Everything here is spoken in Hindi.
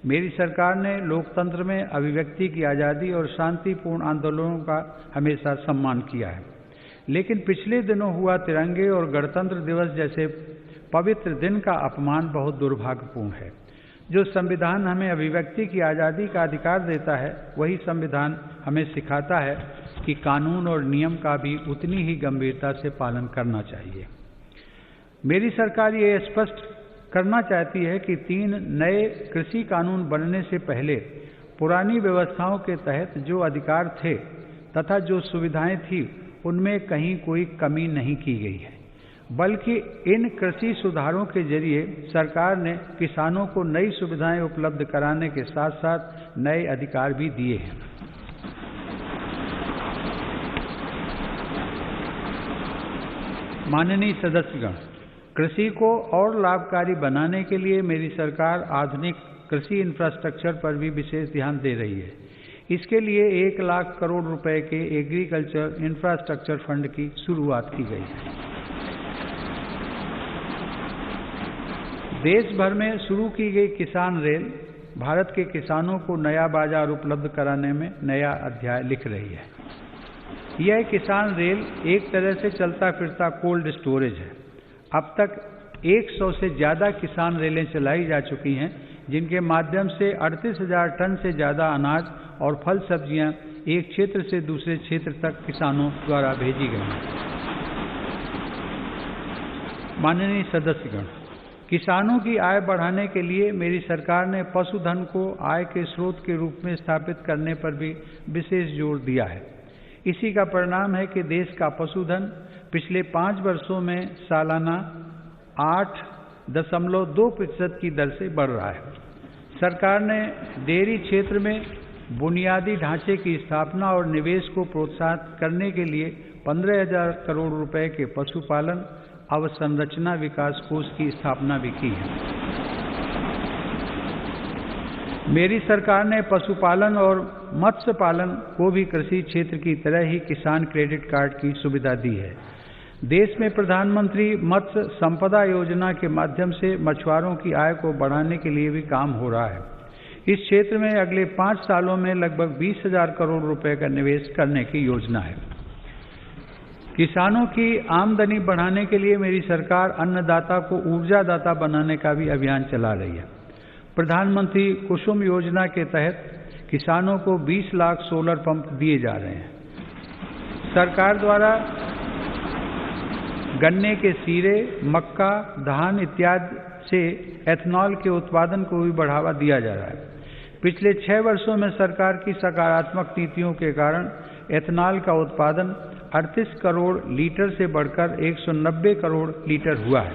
मेरी सरकार ने लोकतंत्र में अभिव्यक्ति की आज़ादी और शांतिपूर्ण आंदोलनों का हमेशा सम्मान किया है, लेकिन पिछले दिनों हुआ तिरंगे और गणतंत्र दिवस जैसे पवित्र दिन का अपमान बहुत दुर्भाग्यपूर्ण है। जो संविधान हमें अभिव्यक्ति की आज़ादी का अधिकार देता है, वही संविधान हमें सिखाता है कि कानून और नियम का भी उतनी ही गंभीरता से पालन करना चाहिए। मेरी सरकार ये स्पष्ट करना चाहती है कि 3 नए कृषि कानून बनने से पहले पुरानी व्यवस्थाओं के तहत जो अधिकार थे तथा जो सुविधाएं थी, उनमें कहीं कोई कमी नहीं की गई है, बल्कि इन कृषि सुधारों के जरिए सरकार ने किसानों को नई सुविधाएं उपलब्ध कराने के साथ साथ नए अधिकार भी दिए हैं। माननीय सदस्यगण, कृषि को और लाभकारी बनाने के लिए मेरी सरकार आधुनिक कृषि इंफ्रास्ट्रक्चर पर भी विशेष ध्यान दे रही है। इसके लिए 1 लाख करोड़ रुपए के एग्रीकल्चर इंफ्रास्ट्रक्चर फंड की शुरुआत की गई है। देश भर में शुरू की गई किसान रेल भारत के किसानों को नया बाजार उपलब्ध कराने में नया अध्याय लिख रही है। यह किसान रेल एक तरह से चलता फिरता कोल्ड स्टोरेज है। अब तक 100 से ज़्यादा किसान रेलें चलाई जा चुकी हैं, जिनके माध्यम से 38,000 टन से ज़्यादा अनाज और फल सब्जियां एक क्षेत्र से दूसरे क्षेत्र तक किसानों द्वारा भेजी गई हैं। माननीय सदस्यगण, किसानों की आय बढ़ाने के लिए मेरी सरकार ने पशुधन को आय के स्रोत के रूप में स्थापित करने पर भी विशेष जोर दिया है। इसी का परिणाम है कि देश का पशुधन पिछले 5 वर्षों में सालाना 8.2% की दर से बढ़ रहा है। सरकार ने डेयरी क्षेत्र में बुनियादी ढांचे की स्थापना और निवेश को प्रोत्साहित करने के लिए 15,000 करोड़ रुपए के पशुपालन अवसंरचना विकास कोष की स्थापना भी की है। मेरी सरकार ने पशुपालन और मत्स्य पालन को भी कृषि क्षेत्र की तरह ही किसान क्रेडिट कार्ड की सुविधा दी है। देश में प्रधानमंत्री मत्स्य संपदा योजना के माध्यम से मछुआरों की आय को बढ़ाने के लिए भी काम हो रहा है। इस क्षेत्र में अगले 5 सालों में लगभग 20,000 करोड़ रुपए का निवेश करने की योजना है। किसानों की आमदनी बढ़ाने के लिए मेरी सरकार अन्नदाता को ऊर्जादाता बनाने का भी अभियान चला रही है। प्रधानमंत्री कुसुम योजना के तहत किसानों को 20 लाख सोलर पंप दिए जा रहे हैं। सरकार द्वारा गन्ने के सीरे, मक्का, धान इत्यादि से एथनॉल के उत्पादन को भी बढ़ावा दिया जा रहा है। पिछले 6 वर्षों में सरकार की सकारात्मक नीतियों के कारण एथनॉल का उत्पादन 38 करोड़ लीटर से बढ़कर 190 करोड़ लीटर हुआ है।